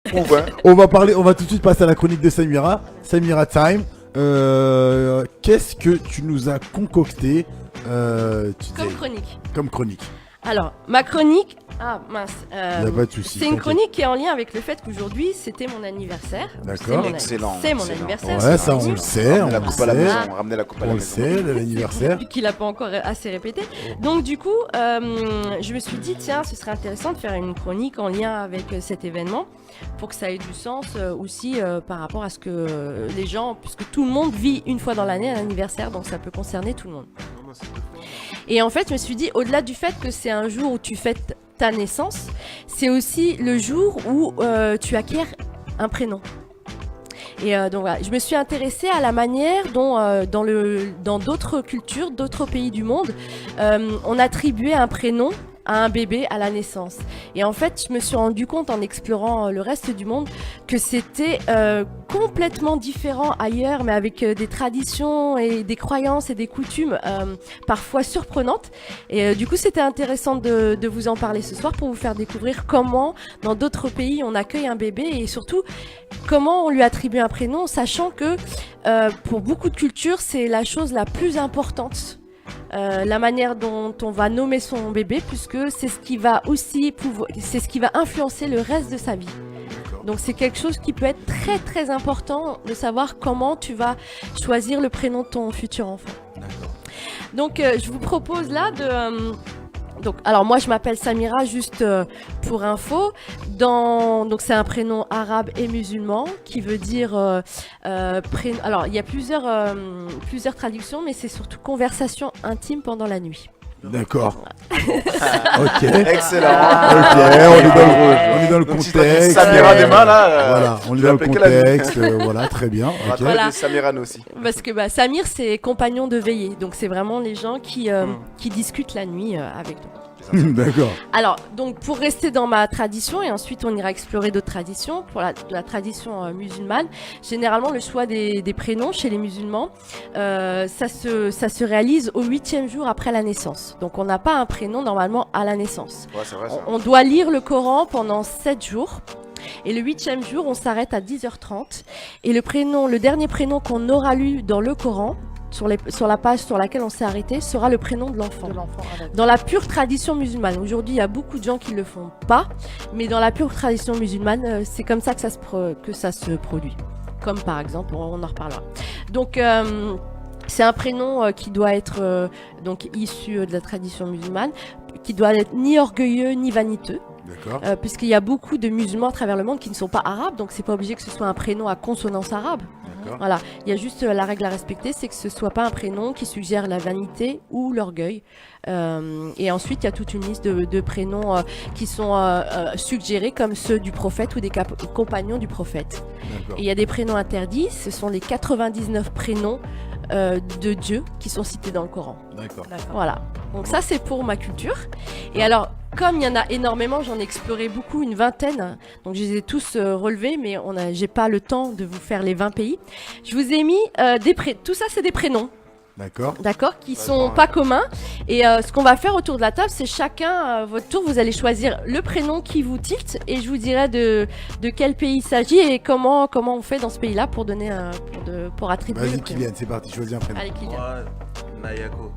Trouve, hein. On va tout de suite passer à la chronique de Samira. Samira Time. Qu'est-ce que tu nous as concocté Comme chronique. comme chronique? Alors, ma chronique. Ah mince. Il n'y a pas de souci. C'est une t'inquiète. chronique qui est en lien avec le fait qu'aujourd'hui c'était mon anniversaire. D'accord. Excellent. C'est mon excellent. anniversaire. Ouais, ça c'est on le sait. Ramenez la On le coupe à la sait. maison. Ramenez la coupe à On la le maison. sait, l'anniversaire. Vu qu'il n'a pas encore assez répété. Donc du coup, je me suis dit, tiens, ce serait intéressant de faire une chronique en lien avec cet événement pour que ça ait du sens aussi par rapport à ce que les gens, puisque tout le monde vit une fois dans l'année un anniversaire, donc ça peut concerner tout le monde. Et en fait, je me suis dit, au-delà du fait que c'est un jour où tu fêtes ta naissance, c'est aussi le jour où tu acquiers un prénom. Et donc voilà, je me suis intéressée à la manière dont dans d'autres cultures, d'autres pays du monde, on attribuait un prénom à un bébé à la naissance. Et en fait, je me suis rendu compte en explorant le reste du monde que c'était complètement différent ailleurs, mais avec des traditions et des croyances et des coutumes parfois surprenantes. Et du coup, c'était intéressant de vous en parler ce soir pour vous faire découvrir comment dans d'autres pays on accueille un bébé et surtout comment on lui attribue un prénom, sachant que pour beaucoup de cultures, c'est la chose la plus importante. La manière dont on va nommer son bébé, puisque c'est ce qui va aussi c'est ce qui va influencer le reste de sa vie. Donc c'est quelque chose qui peut être très très important de savoir comment tu vas choisir le prénom de ton futur enfant. Donc je vous propose là de donc, alors moi je m'appelle Samira, juste pour info. Donc c'est un prénom arabe et musulman qui veut dire alors il y a plusieurs traductions, mais c'est surtout conversation intime pendant la nuit. D'accord. Ok. Excellent. Ok, on est dans le Donc, si t'as dit contexte. Samira Dema, là, Voilà, on est je dans le vais appeler que la nuit. contexte. Voilà, très bien. On va Ok. parler Voilà. de Samira nous aussi. Parce que Samir c'est compagnon de veillée, donc c'est vraiment les gens qui discutent la nuit avec nous. D'accord. Alors, donc pour rester dans ma tradition, et ensuite on ira explorer d'autres traditions, pour la tradition musulmane, généralement le choix des prénoms chez les musulmans, ça se réalise au 8e jour après la naissance. Donc on n'a pas un prénom normalement à la naissance. Ouais, c'est vrai ça. On doit lire le Coran pendant 7 jours. Et le 8e jour, on s'arrête à 10h30. Et le dernier prénom qu'on aura lu dans le Coran, sur la page sur laquelle on s'est arrêté, sera le prénom de l'enfant. Dans la pure tradition musulmane. Aujourd'hui, il y a beaucoup de gens qui ne le font pas, mais dans la pure tradition musulmane, c'est comme ça que ça se produit. Comme par exemple, on en reparlera. Donc, c'est un prénom qui doit être donc issu de la tradition musulmane, qui doit être ni orgueilleux ni vaniteux. D'accord. Puisqu'il y a beaucoup de musulmans à travers le monde qui ne sont pas arabes, donc c'est pas obligé que ce soit un prénom à consonance arabe. D'accord. Voilà, il y a juste la règle à respecter, c'est que ce soit pas un prénom qui suggère la vanité ou l'orgueil. Et ensuite, il y a toute une liste de prénoms qui sont suggérés comme ceux du prophète ou des compagnons du prophète. D'accord. Et il y a des prénoms interdits, ce sont les 99 prénoms de Dieu qui sont cités dans le Coran. D'accord. Voilà, donc ça c'est pour ma culture. Et alors, comme il y en a énormément, j'en ai exploré beaucoup, une vingtaine, donc je les ai tous relevés, mais j'ai pas le temps de vous faire les 20 pays. Je vous ai mis tout ça c'est des prénoms. D'accord, qui sont pas communs. Et ce qu'on va faire autour de la table, c'est chacun à votre tour, vous allez choisir le prénom qui vous tilte et je vous dirai de quel pays il s'agit et comment on fait dans ce pays-là pour donner pour attribuer. Vas-y Kylian, c'est parti, choisis un prénom. Allez Kylian. Moi, Nayako.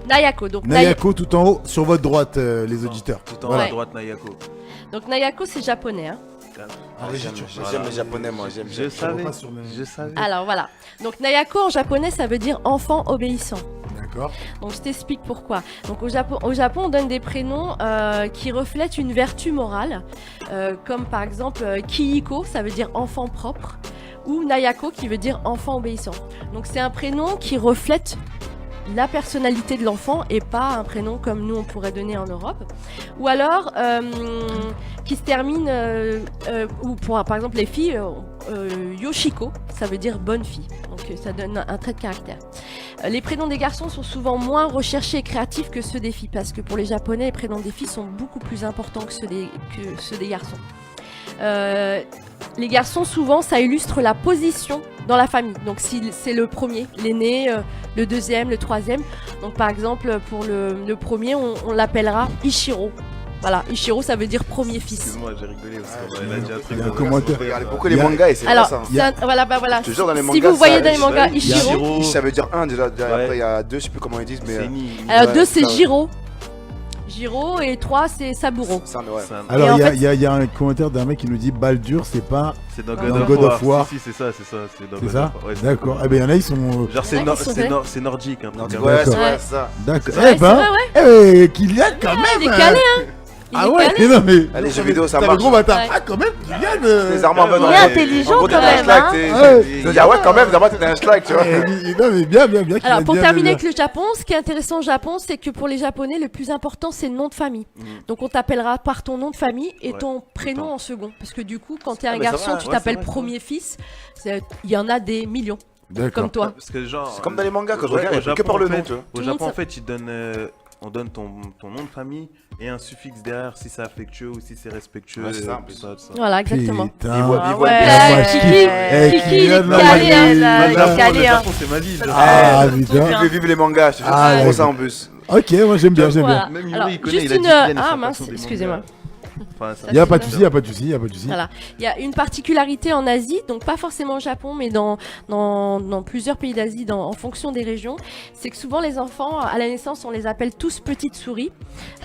Nayako. Donc Nayako tout en haut, sur votre droite, les auditeurs. Tout en Voilà. haut à droite, Nayako. Donc Nayako c'est japonais. Hein. J'aime les japonais, moi. Je savais. Alors voilà. Donc Nayako en japonais ça veut dire enfant obéissant. D'accord. Donc je t'explique pourquoi. Donc au Japon on donne des prénoms qui reflètent une vertu morale, comme par exemple Kihiko, ça veut dire enfant propre, ou Nayako qui veut dire enfant obéissant. Donc c'est un prénom qui reflète la personnalité de l'enfant et pas un prénom comme nous on pourrait donner en Europe. Ou alors qui se termine ou pour par exemple les filles Yoshiko, ça veut dire bonne fille. Donc ça donne un trait de caractère. Les prénoms des garçons sont souvent moins recherchés et créatifs que ceux des filles parce que pour les japonais les prénoms des filles sont beaucoup plus importants que ceux des garçons. Les garçons souvent ça illustre la position dans la famille. Donc si c'est le premier, l'aîné, le deuxième, le troisième. Donc par exemple pour le premier on l'appellera Ichiro. Voilà, Ichiro, ça veut dire premier fils. Excuse-moi, j'ai rigolé parce qu'on a dit un truc. Il y a un de- commentaire. Je regardais beaucoup les Il y a- mangas et c'est Alors, pas ça. c'est un- voilà, bah voilà. Je te jure, dans les Si mangas, vous voyez ça- dans les mangas ça- Ichiro, Ça veut dire un déjà, Ouais. après il y a deux, je sais plus comment ils disent, mais. C'est ni. alors Ouais, 2 c'est ça- Jiro. Jiro et 3 c'est Saburo. C'est un- ouais. c'est un- Alors, Et en il y a- fait- il y a un commentaire d'un mec qui nous dit Baldur, c'est pas. C'est dans Dans God of War. Si, c'est ça. C'est dans C'est God ça of War. Ouais, c'est D'accord. dans Eh ben, il y en a, ils sont. Genre, Il y en a qui sont faits. c'est nordique. Un Non, truc. ouais, c'est D'accord. ouais, c'est ça. D'accord. Ouais, Eh ben, c'est vrai, ouais. Kylian, quand même. Il est calé, hein. Il Ah est ouais, calé. non mais. Ah, les jeux vidéo, ça T'as le marche. gros bâtard. Ouais. Ah, quand même, Kylian. Les armes en bonne Il est en- intelligent en gros, quand t'es un même, schlag, hein. t'es- Ouais. Il dit, ah ouais, quand même, d'abord t'es un schlag, tu vois. Non mais bien, Alors Kylian, pour bien, terminer bien. avec le Japon, ce qui est intéressant au Japon, c'est que pour les Japonais, le plus important c'est le nom de famille. Mhm. Donc on t'appellera par ton nom de famille et Ouais, ton prénom temps. en second. Parce que du coup, quand t'es un mais ça garçon, va, tu ouais, t'appelles c'est vrai, premier fils. Il y en a des millions, D'accord. comme toi. Parce que genre. C'est comme dans les mangas, quand je Ouais, regarde, au il y a que Japon, par le en nom, fait, tu vois. Au le Japon, monde en fait, on donne ton nom de famille et un suffixe derrière si c'est affectueux ou si c'est respectueux. Ouais, c'est ça. tout ça, tout ça. Voilà, exactement. Putain. Ils voient- Ah ils voient ouais. bien. Ah, Là, bah, Kiki, Eh, Kiki, il Kylian, est là, calé, il- hein. il a- il- il est calé, Le hein. Japon, c'est ma ville. Ah, Tu putain. fais vivre les mangas, je te jure, Ah, c'est trop ouais. ça en bus. Ok, moi j'aime bien, j'aime Voilà. bien. Même Yuri, Alors, il connaît, juste il a dit une. qu'il aime Ah sa mince, façon des excusez-moi. mangas. Enfin, ça- Y a pas de souci, y a pas de souci, y a pas de souci. Voilà. Il y a une particularité en Asie, donc pas forcément au Japon, mais dans plusieurs pays d'Asie, en fonction des régions, c'est que souvent les enfants, à la naissance, on les appelle tous petites souris.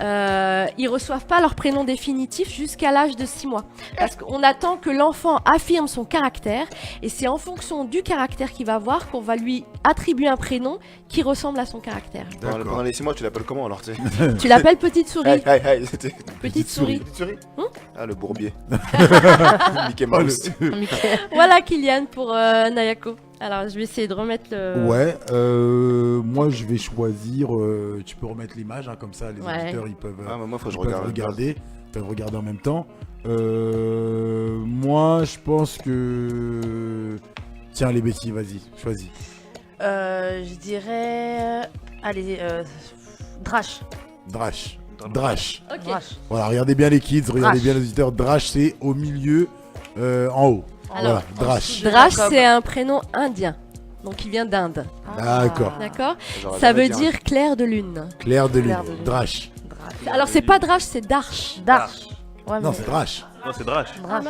Ils reçoivent pas leur prénom définitif jusqu'à l'âge de 6 mois. Parce qu'on attend que l'enfant affirme son caractère, et c'est en fonction du caractère qu'il va avoir qu'on va lui attribuer un prénom qui ressemble à son caractère. Pendant les 6 mois, tu l'appelles comment alors, tu sais? Tu l'appelles petite souris. Hey, hey, hey, c'était- Petite souris. Petite souris? Hein Ah, le bourbier. Mickey Oh, Mouse. Voilà Kylian pour Nayako. Alors je vais essayer de remettre le... Ouais, moi je vais choisir. Tu peux remettre l'image, hein, comme ça les Ouais. auditeurs ils peuvent, Ah, mais moi, faut que je ils peuvent regarde. regarder. Ils peuvent regarder en même temps. Moi je pense que. Tiens, les Betty, vas-y, choisis. Je dirais. Allez, Drash. Drash. Drash. Ok. Drash. Voilà, regardez bien les kids, regardez Drash. bien les auditeurs. Drash, c'est au milieu, en haut. Alors, voilà, Drash. Drash, Jacob. c'est un prénom indien. Donc il vient d'Inde. D'accord. D'accord. J'aurais Ça jamais veut dit, hein. dire clair de lune. Claire de lune. Claire de lune. Drash. Drash. Alors c'est pas Drash, c'est Darsh. Darsh. Ouais, Non, mais- c'est Drash. Non, c'est Drash. Drash.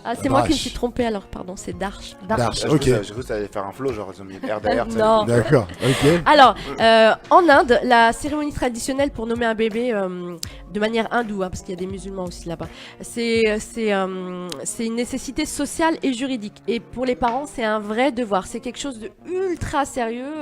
Ah, c'est moi qui me Drash. suis trompée alors, pardon, c'est Darsh. Darsh, Ah, ok. J'ai cru que ça allait faire un flow, genre ils ont mis R derrière. tu sais. Non. D'accord, ok. Alors, en Inde, la cérémonie traditionnelle pour nommer un bébé de manière hindoue, hein, parce qu'il y a des musulmans aussi là-bas, c'est une nécessité sociale et juridique. Et pour les parents, c'est un vrai devoir. C'est quelque chose de ultra sérieux,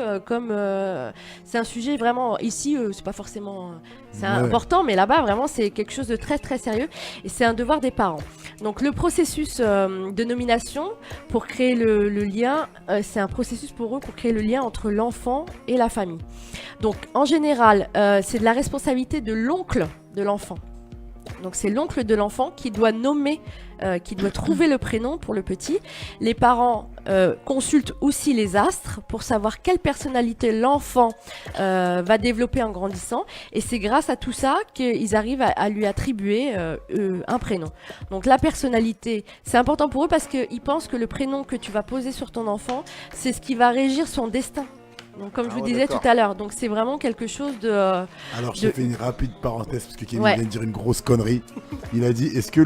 c'est un sujet vraiment ici, c'est pas forcément c'est Ouais. important, mais là-bas vraiment c'est quelque chose de très très sérieux et c'est un devoir des parents. Donc le processus de nomination pour créer le lien, c'est un processus pour eux pour créer le lien entre l'enfant et la famille. Donc en général, c'est de la responsabilité de l'oncle de l'enfant. Donc c'est l'oncle de l'enfant qui doit nommer, qui doit trouver le prénom pour le petit. Les parents consultent aussi les astres pour savoir quelle personnalité l'enfant va développer en grandissant. Et c'est grâce à tout ça qu'ils arrivent à lui attribuer un prénom. Donc la personnalité, c'est important pour eux parce qu'ils pensent que le prénom que tu vas poser sur ton enfant, c'est ce qui va régir son destin. Donc comme je Ah vous ouais, disais d'accord. tout à l'heure, donc c'est vraiment quelque chose de... Alors, je de- te fais une rapide parenthèse parce que Kevin Ouais. vient de dire une grosse connerie. Il a dit est-ce que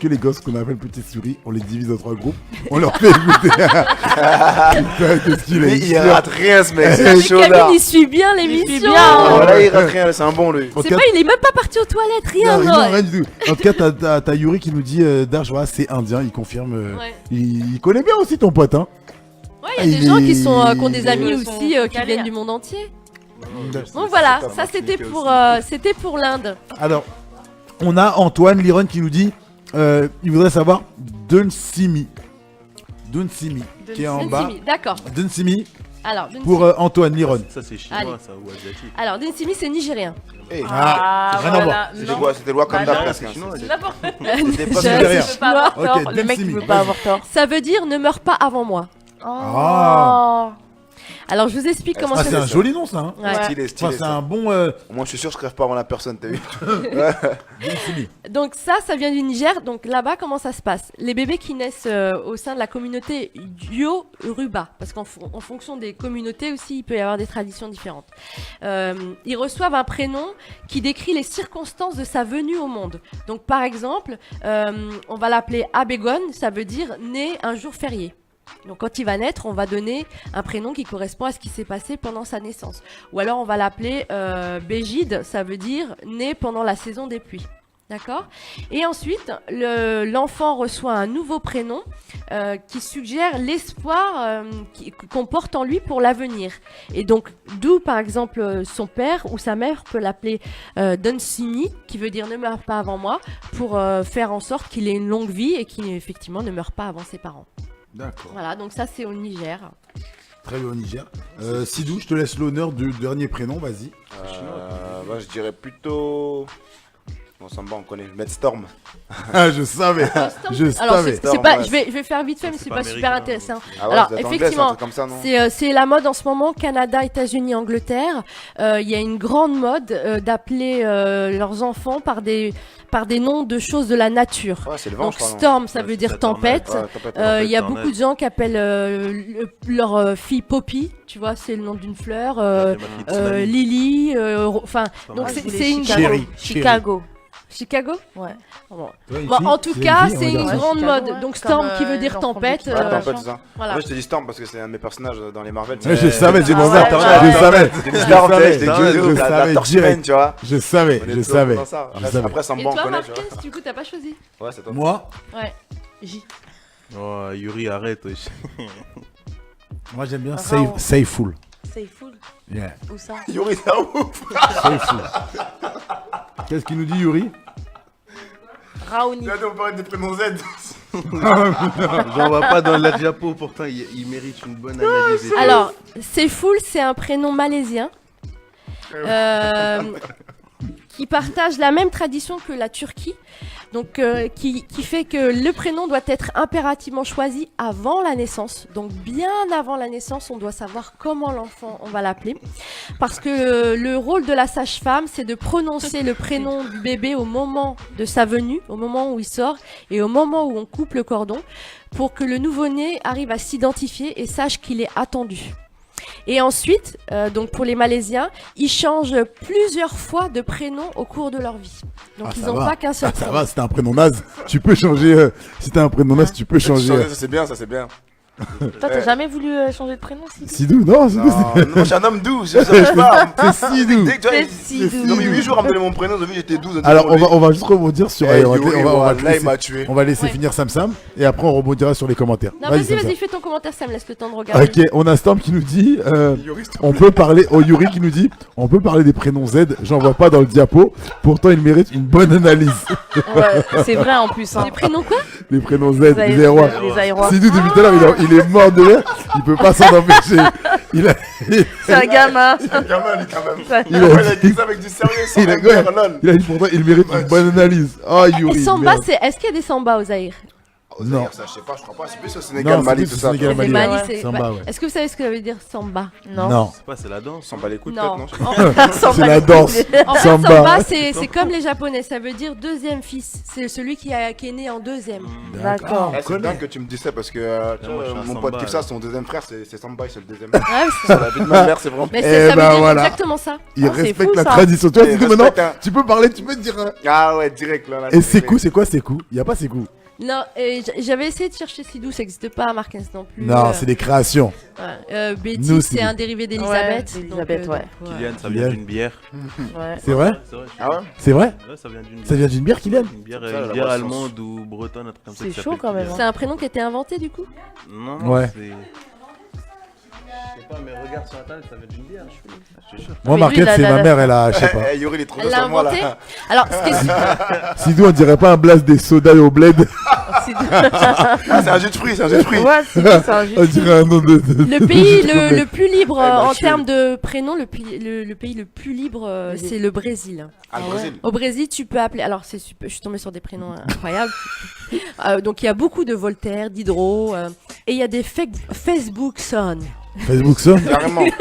les gosses qu'on appelle petites souris, on les divise en 3 groupes, on leur fait écouter. Putain, qu'est-ce qu'il a Mais dit il rate rien, ce mec, c'est Mais un chaud Kevin, là. il suit bien Il l'émission. suit bien. Voilà, il rate rien, c'est un bon lui. En C'est tout pas, cas, il est même pas parti aux toilettes, rien. non, non. rien du tout. En tout cas, t'as Yuri qui nous dit Darsh, voilà, c'est indien, il confirme. Ouais. Il connaît bien aussi ton pote, hein. Ouais, il y a des Il gens est- qui ont des amis Ils sont aussi qui calés, viennent hein. du monde entier. C'est Donc voilà, pas ça mal c'était pour l'Inde. Alors, on a Antoine Liron qui nous dit il voudrait savoir Dunsimi. Dunsimi, qui est en bas. Dunsimi, d'accord. Dunsimi Alors, Dunsimi. pour Antoine Liron. Ça, c'est chinois, Allez. ça, ou asiatique. Alors, Dunsimi, c'est nigérien. Eh, Ah, rien à voir. C'était le Wakanda Bah non, presque. hein. c'est chinois, C'était- N'importe C'était pas C'est Je- derrière. veut pas avoir Ok, tort. Le mec, il Dunsimi, veut pas vas-y. avoir tort. Ça veut dire ne meurs pas avant moi. Oh. Ah. Alors, je vous explique comment Ah, ça c'est un joli nom, ça. Hein. Ouais. Stylé, Enfin, stylé. c'est ça. un bon. Au moins, je suis sûr que je crève pas avant la personne, t'as vu? Bien fini. Donc ça vient du Niger. Donc là-bas, comment ça se passe? Les bébés qui naissent au sein de la communauté Yoruba, parce qu'en fonction des communautés aussi, il peut y avoir des traditions différentes. Ils reçoivent un prénom qui décrit les circonstances de sa venue au monde. Donc par exemple, on va l'appeler Abegon, ça veut dire né un jour férié. Donc quand il va naître, on va donner un prénom qui correspond à ce qui s'est passé pendant sa naissance. Ou alors on va l'appeler Bégide, ça veut dire né pendant la saison des pluies. D'accord? Et ensuite, l'enfant reçoit un nouveau prénom qui suggère l'espoir qu'on porte en lui pour l'avenir. Et donc, d'où par exemple son père ou sa mère peut l'appeler Donsini, qui veut dire ne meurs pas avant moi, pour faire en sorte qu'il ait une longue vie et qu'il effectivement ne meure pas avant ses parents. D'accord. Voilà, donc ça c'est au Niger. Très bien au Niger. Sidou, je te laisse l'honneur du dernier prénom, vas-y. Bah, je dirais plutôt. Bon, Samba, on connaît. Mettre Storm. Ah, je savais. Je Alors savais. c'est Storm, pas, ouais. je vais faire vite fait, mais c'est pas pas super américain, intéressant. Ah ouais, Alors, ça doit être anglais, effectivement, c'est un truc comme ça, non? C'est la mode en ce moment, Canada, États-Unis, Angleterre. Il y a une grande mode d'appeler leurs enfants par des noms de choses de la nature. Ouais, c'est le vent, Donc je crois, non? Storm, ça Ouais, veut c'est dire la tornade, tempête. Ouais, tempête, Il y a tornade. beaucoup de gens qui appellent leur fille Poppy, tu vois, c'est le nom d'une fleur. Lily, enfin, donc Moi, je c'est voulais une Chicago. Chérie, Chicago. Chicago. Ouais. Bon. Toi, Bon, ici, en tout c'est cas, une c'est fille, on une va dire. grande Chicago, mode. ouais. Donc Storm Comme, qui veut dire l'enfant tempête. du Ouais, Chicago. tempête, c'est ça. Voilà. Moi, je te dis Storm parce que c'est un de mes personnages dans les Marvel. Ouais, je savais, c'est Ah pour ouais, ça. ouais, Je savais. J'ai des stars en tête, j'ai Je des savais la Torchman, direct. tu vois. Je savais, On est je toujours savais. dans ça. Je savais. Après, Et Samba, on toi, connaît, tu vois. Marcus, du coup, t'as pas choisi? Ouais, c'est toi. Moi, Ouais. J. Oh, Yuri, arrête. wesh. moi j'aime bien Raon. Sayful. C'est full. Yeah. Où ça? Yuri, c'est un ouf. Sayful. Qu'est-ce qu'il nous dit, Yuri? Raoni. Tu vas nous parler des prénoms Z. J'en vois pas dans la diapo, pourtant il mérite une bonne analyse. Alors, Seyfoul, c'est un prénom malaisien qui partage la même tradition que la Turquie. Donc, qui fait que le prénom doit être impérativement choisi avant la naissance. Donc, bien avant la naissance, on doit savoir comment l'enfant, on va l'appeler. Parce que le rôle de la sage-femme, c'est de prononcer le prénom du bébé au moment de sa venue, au moment où il sort, et au moment où on coupe le cordon, pour que le nouveau-né arrive à s'identifier et sache qu'il est attendu. Et ensuite, donc pour les Malaisiens, ils changent plusieurs fois de prénom au cours de leur vie. Donc Ah, ils ça n'ont va. pas qu'un seul Ça prénom. va, si t'as un prénom naze, tu peux changer. Si t'as un prénom naze, tu peux changer. Ça, c'est bien, ça, c'est bien. Toi, t'as jamais voulu changer de prénom, si? Sidou, non, Sidou, Non, non, je suis un homme doux, je sais pas. c'est Sidou. Dès que tu vois, C'est Sidou. non, mais 8 jours à me donner mon prénom, j'ai vu j'étais 12. Alors, on va juste rebondir sur. Eh, on va- Yuri, on va- on va te là, il laisser- m'a tué. on va laisser Ouais. finir Sam Sam et après on rebondira sur les commentaires. Non, vas-y, Sam Sam. vas-y, fais ton commentaire, ça me laisse le temps de regarder. Ok, on a Storm qui nous dit Yuri, s'il te on peut parler, Yuri qui nous dit on peut parler des prénoms Z, j'en vois pas dans le diapo, pourtant ils méritent une bonne analyse. Ouais, c'est vrai en plus. Hein. Les prénoms quoi? Les prénoms Z, Les les Aérois. Les Aérois. Sidou depuis tout à l'heure, il est mort de rire, il peut pas s'en empêcher. Il a, C'est un gamin. plaît. Gamin, lui, quand même. Ça- il a Il a dit, dit ça avec du sérieux, sans il a- rien faire, lol. il a dit pourtant il mérite une bonne analyse. Oh Yuri. Et Samba, merde. c'est. Est-ce qu'il y a des Samba au Zaïre? Non. Ça, je sais pas, je crois pas. C'est plus au Sénégal, Non, c'est Mali, plus tout au ça. Sénégal, C'est Mali, Mali, ouais. c'est- Samba, ouais. Est-ce que vous savez ce que ça veut dire Samba? Non. C'est pas, c'est la danse. S'en bat les couilles, Non. peut-être, non? C'est la danse. En fait, Samba. Samba, c'est comme les Japonais, ça veut dire deuxième fils. C'est celui qui est né en deuxième. D'accord. Eh, c'est dingue que tu me dis ça parce que tu moi, vois, je suis un mon Samba, pote Kipsa, là. son deuxième frère, c'est Samba, c'est le deuxième. Ouais, c'est- Sur la vie de ma mère, c'est vraiment. Mais Eh ça ben veut dire voilà. exactement ça. Il Ah, c'est respecte fou, la ça. tradition. Tu vois, Il Sidou, maintenant, respecte, hein. tu peux parler, tu peux te dire. Ah ouais, direct là. Et c'est quoi, c'est quoi? Il y a pas c'est quoi? Non, j'avais essayé de chercher Sidou, ça n'existe pas à Marquez non plus. Non, c'est des créations. Betty, Nous, c'est c'est un dérivé d'Elisabeth. Ouais, d'Elisabeth, ouais. Kylian, ça Kylian. vient d'une bière. Ouais. C'est vrai? C'est vrai. Ah ouais? C'est vrai? Ouais, ça vient d'une Ça vient d'une bière, Kylian? Une bière, Ça, la une bière boisson. allemande ou bretonne, un truc comme ça. C'est qui chaud s'appelle quand même, Kylian. C'est un prénom qui a été inventé du coup? Non, non, Ouais. c'est. Je sais pas, mais regarde sur internet, ça vient d'une bière, je suis sûr. Moi, Mais lui, Marquette, il a- c'est il a- ma mère, elle a, je sais pas. Eh, Yuri, il est trop Elle bien l'a sur moi inventé? là. Alors, ce qui est- Sidou, on dirait pas un blast des sodas au bled. Ah, c'est un jus de fruits, c'est un jus de fruits. Ouais, c'est un On jus. dirait un nom de. le pays le plus libre Elle m'a en tué. termes de prénom, le pays le plus libre, c'est le Brésil. Ah, le Brésil. Au Brésil, tu peux appeler. Alors, c'est super. Je suis tombée sur des prénoms incroyables. Donc, il y a beaucoup de Voltaire, Diderot, et il y a des Facebook son. Facebook Son. Carrément. Moi,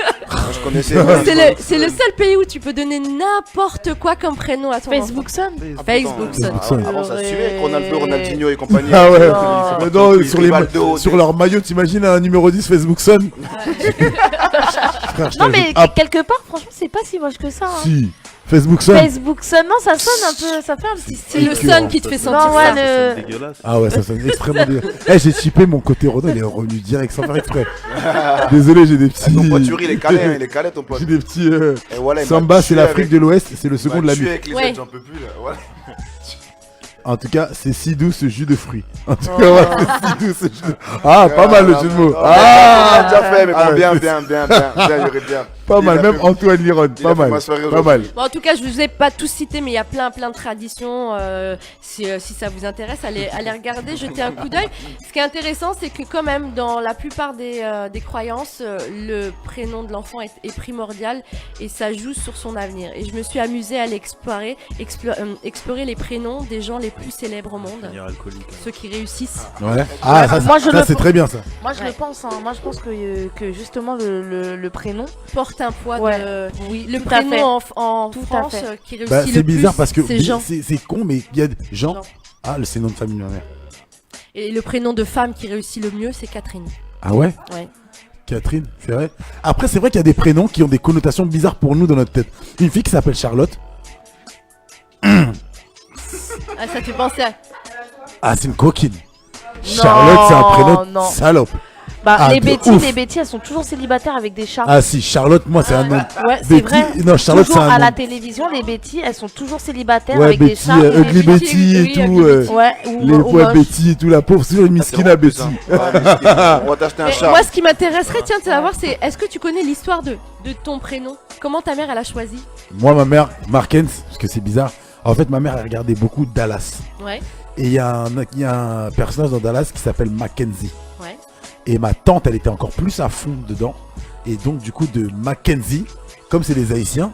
je connaissais. C'est le seul pays où tu peux donner n'importe quoi comme prénom à ton Facebook Son. Facebook Son. Facebook Son. Avant, ça suivait avec Ronaldo, Ronaldinho et compagnie. Ah ouais. Non. Mais non, Ils sur, Rivaldo, sur leur maillot, t'imagines un numéro 10 Facebook Son. Frère, je Non, t'ajoute. mais Ah, quelque part, franchement, c'est pas si moche que ça. Hein. si. Facebook Son. Facebook Son, non, ça sonne un peu, ça fait un petit C'est le style. Sun qui te fait sentir Non, ouais, ça. le- C'est dégueulasse. Ah ouais, ça sonne extrêmement bien. Eh, j'ai chippé mon côté Renault, il est revenu direct sans faire exprès. Désolé, j'ai des petits. Ton pote Yuri, il est calé, hein, il est calé ton pote. J'ai des petits. Et voilà, il Samba, m'a c'est tué l'Afrique avec- de l'Ouest, c'est le il second m'a de la tué nuit. avec les Ouais. aides, j'en peux plus là. Voilà. En tout cas, c'est si doux ce jus de fruits. En tout cas, ouais, c'est si doux ce jus de... Ah, pas mal le jeu de mots. Ah, Ah, déjà fait, mais Ah bon, ouais. bien, Yuri, bien. Pas Il mal, a même fait- Antoine Liron, il pas a fait mal. ma soirée Pas aujourd'hui. mal. Bon, en tout cas, je vous ai pas tous cités, mais il y a plein de traditions. Si ça vous intéresse, allez regarder, jetez un coup d'œil. Ce qui est intéressant, c'est que quand même, dans la plupart des croyances, le prénom de l'enfant est primordial et ça joue sur son avenir. Et je me suis amusée à aller explorer les prénoms des gens les plus célèbres au monde, Devenir alcoolique. ceux qui réussissent. Ouais. Ah, ça, Moi, je ça le c'est pense. très bien ça. Moi, je Ouais. le pense. Hein. Moi, je pense que justement, le prénom. Porte un poids Ouais. de... Oui, le Tout à fait. prénom en Tout à France fait. qui réussit Bah, le c'est bizarre plus, parce que c'est Jean. c'est con, mais il y a Jean. Jean. Ah, c'est le nom de famille de ma mère. Et le prénom de femme qui réussit le mieux, c'est Catherine. Ah ouais Ouais. Catherine, c'est vrai. Après, c'est vrai qu'il y a des prénoms qui ont des connotations bizarres pour nous dans notre tête. Une fille qui s'appelle Charlotte. Ah, ça te fait penser à... Ah, c'est une coquine. Charlotte, c'est un prénom de non. salope. Bah, Ah, les de Betty, ouf. elles sont toujours célibataires avec des chats. Ah si, Charlotte, moi, c'est un nom. Ouais, c'est Betty, vrai. non, Charlotte, c'est Toujours un à nom. la télévision, les Betty, elles sont toujours célibataires Ouais, avec des Betty, chats. Ugly Betty, Betty et oui, tout. Ugly Betty. Ouais, ou Les ou poids moche. Betty et tout, la pauvre, c'est toujours une miskine à Betty. On va t'acheter un Mais chat. moi, ce qui m'intéresserait, tiens, de savoir, c'est est-ce que tu connais l'histoire de ton prénom? Comment ta mère, elle a choisi? Moi, ma mère, Markens, parce que c'est bizarre. En fait, ma mère, elle regardait beaucoup Dallas. Ouais, Et il y a un personnage dans Dallas qui s'appelle Mackenzie. ouais. Et ma tante, elle était encore plus à fond dedans. Et donc, du coup, de Mackenzie, comme c'est les Haïtiens,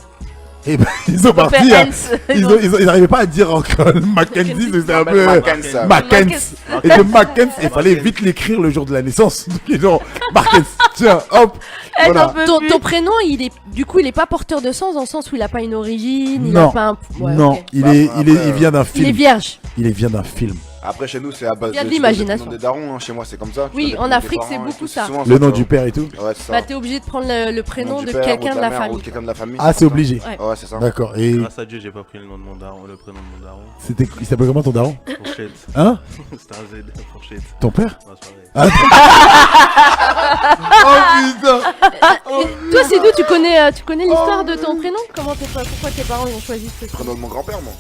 et ben, ils sont Père partis. Hein. Hans. Ils n'arrivaient pas à dire encore Mackenzie, c'était un peu. Mackenzie. Mackenzie. Et de Mackenzie, il fallait vite l'écrire le jour de la naissance. Donc, ils ont Mackenzie, tiens, hop. Elle Voilà. n'en peut Ton, plus. ton prénom, il est pas porteur de sens dans le sens où il a pas une origine, il Non. a pas un... Ouais, Non, ok. il Bah, est, il est, après, il vient d'un Il est film. vierge. Il vient d'un film. Après, chez nous, c'est à base Il y a de tu l'imagination. donnes des darons, hein. Chez moi, c'est comme ça. Tu Oui, donnes en des Afrique, parents c'est et beaucoup tout. ça. Souvent Le nom tu du vois. père et tout. Ouais, c'est ça. Bah, t'es obligé de prendre le Le prénom nom de du père, quelqu'un ou de la mère, ou famille. de quelqu'un de la famille. Ah, c'est obligé. Ouais. Ouais, c'est ça. D'accord. Et Grâce à Dieu, j'ai pas pris le nom de mon daron, le prénom de mon daron. c'était, il s'appelle comment ton daron? Fourchette. Hein? C'était un Z, fourchette. Ton père? Ma soirée. Oh putain! Et toi, Sidou, tu connais l'histoire de ton prénom? Pourquoi tes parents ils ont choisi ce prénom? Prénom de mon grand-père, moi.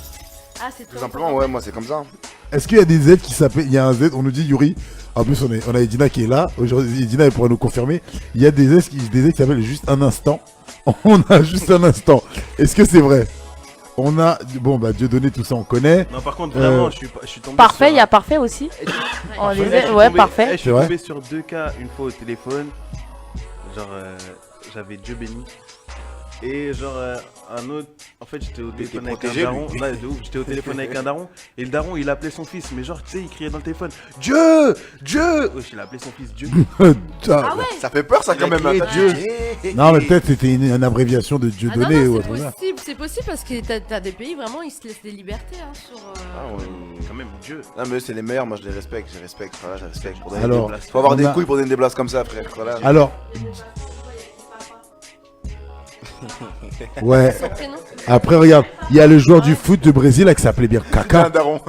Ah, c'est Tout simplement, ouais, moi, c'est comme ça. Est-ce qu'il y a des Z qui s'appellent? Il y a un Z, on nous dit Yuri. En plus, on a Edina qui est là. Aujourd'hui, Edina, elle pourrait nous confirmer. Il y a des Z qui s'appellent juste un instant. On a juste un instant. Est-ce que c'est vrai? On a. Bon, bah, Dieudonné, tout ça, on connaît. Non, par contre, vraiment, je suis tombé Parfait, sur il y a parfait aussi. On Ouais, les je suis ouais, tombé- parfait. Je suis C'est vrai tombé sur 2 cas, une fois au téléphone. Genre, j'avais Dieu béni. Et genre, un autre. En fait, j'étais au téléphone avec protégé, un daron. lui. Ouais, de ouf. J'étais au téléphone avec un daron. Et le daron, il appelait son fils. Mais genre, tu sais, il criait dans le téléphone Dieu Dieu Wesh, il a appelé son fils Dieu. Ah ouais. Ça fait peur, ça, quand Il a même. crié Attends. Dieu. Non, mais peut-être c'était une abréviation de Ah non, Dieudonné ou non, autre chose. c'est possible parce que t'as des pays vraiment ils se laissent des libertés hein, sur. Ah, ouais. Quand même, Dieu. Non, mais eux, c'est les meilleurs, moi, je les respecte. Voilà, je respecte. Pour donner Alors, des blagues. Faut avoir on des a- couilles pour donner des blagues comme ça, frère. Voilà. Alors. Ouais. Son prénom. Après, regarde, il y a le joueur du foot de Brésil là, qui s'appelait bien Un Kaka. daron.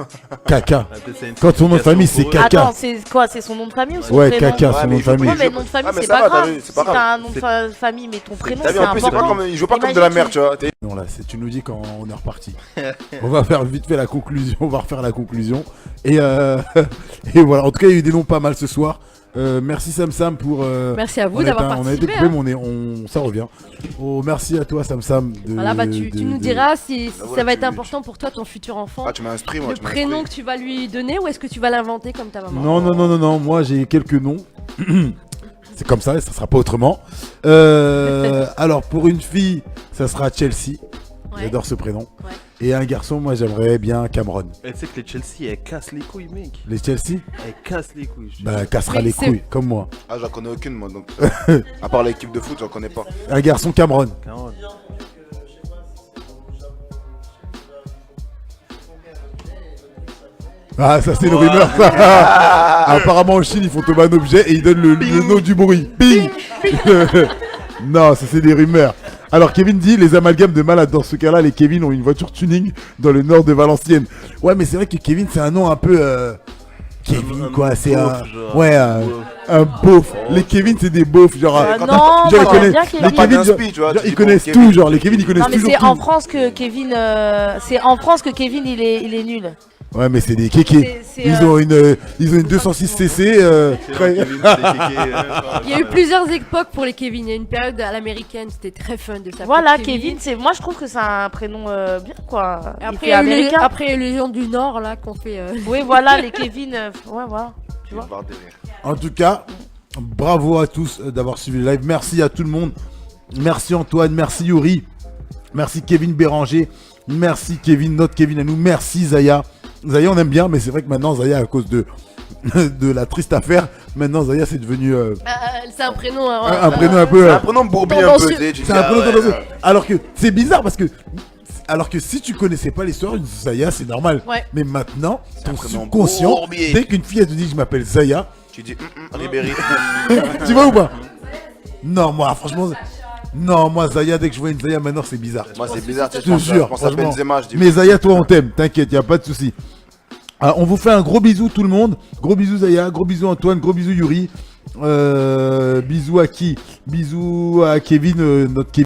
Kaka. Ah, peut-être c'est une Quand ton nom de famille, c'est signification Kaka. Attends, c'est quoi? C'est son nom de famille ou son Ouais, prénom? Kaka, Ouais, son mais nom de il joue famille. Ouais, mais nom de famille, Ah, mais c'est ça pas va, t'as grave. vu, c'est Si pas grave. t'as un nom de famille, mais ton prénom, T'as c'est vu, en plus, c'est pas important. comme. Il joue pas comme de la merde, tu vois. Non, là, tu nous dis quand on est reparti. On va faire vite fait la conclusion. On va refaire la conclusion. Et, et voilà. En tout cas, il y a eu des noms pas mal ce soir. Merci Sam Sam pour. Merci à vous on a d'avoir été- On a été participé. coupé, hein. mais ça revient. Oh, merci à toi Sam Sam. Voilà, bah tu nous diras si Ah ouais, ça va être tu- important pour toi, ton futur enfant. Ah, tu m'as instruit, moi. Le tu m'as prénom instruit. que tu vas lui donner ou est-ce que tu vas l'inventer comme ta maman? Non. Moi, j'ai quelques noms. C'est comme ça, ça sera pas autrement. Alors, pour une fille, ça sera Chelsea. Ouais. J'adore ce prénom. Ouais. Et un garçon, moi j'aimerais bien Cameron. Et tu sais que les Chelsea, elles cassent les couilles, mec. Les Chelsea, Elles cassent les couilles. je te bah jure. cassera Mais les c'est- couilles, comme moi. Ah, j'en connais aucune, moi, donc. À part l'équipe de foot, j'en connais pas. Un garçon Cameron. Cameron. Ah, ça c'est une rumeur. Apparemment en Chine, ils font tomber un objet et ils donnent le nom du bruit. Ping. Non, ça c'est des rumeurs. Alors Kevin dit les amalgames de malades. Dans ce cas-là, les Kevin ont une voiture tuning dans le nord de Valenciennes. Ouais, mais c'est vrai que Kevin c'est un nom un peu Kevin Un quoi. C'est beauf, un genre. ouais un beauf. Les Kevin c'est des beaufs genre. Non, genre, moi, ils connaissent- j'aime bien les Kevin. Pas Kevin, genre, d'inspi, tu vois, genre, tu ils dis, connaissent bon, tout Kevin, genre. Les Kevin ils connaissent Non mais toujours c'est tout. en France que Kevin, c'est en France que Kevin il est nul. Ouais, mais c'est des kékés. C'est, Ils ont une 206 cc. très- Kevin, c'est des kékés, Il y a eu plusieurs époques pour les Kevin. Il y a une période à l'américaine, c'était très fun de s'appeler Voilà, Kevin, c'est moi je trouve que c'est un prénom bien quoi. Et Il après, fait il y a eu américain. après, il y a eu les gens du Nord là qu'on fait. Oui, voilà, les Kevin, ouais, voilà. Tu vois. Barre de rire. En tout cas, bravo à tous d'avoir suivi le live. Merci à tout le monde. Merci Antoine, merci Yuri, merci Kevin Béranger, merci Kevin, notre Kevin à nous, merci Zaya. Zaya on aime bien, mais c'est vrai que maintenant Zaya à cause de de la triste affaire, maintenant Zaya c'est devenu C'est un prénom. un prénom un peu. C'est un prénom bourbier un peu, tendancieux. tu sais, tu C'est dis, un ah prénom ouais, tendancieux. ouais. Alors que c'est bizarre parce que si tu connaissais pas l'histoire d'une Zaya, c'est normal. Ouais. Mais maintenant, ton un prénom subconscient, bourbier. dès qu'une fille elle te dit je m'appelle Zaya, Tu dis, Ribéry. tu vois ou pas? Non, moi franchement. Non, moi Zaya, dès que je vois une Zaya maintenant, c'est bizarre. Moi, c'est bizarre, tu sais, Je te jure, je pense à franchement. Benzema, je dis. Mais Zaya, toi, on t'aime, t'inquiète, y a pas de souci. On vous fait un gros bisou tout le monde. Gros bisous Zaya, gros bisous Antoine, gros bisous Yuri. Bisous à qui? Bisous à Kevin, notre Kevin.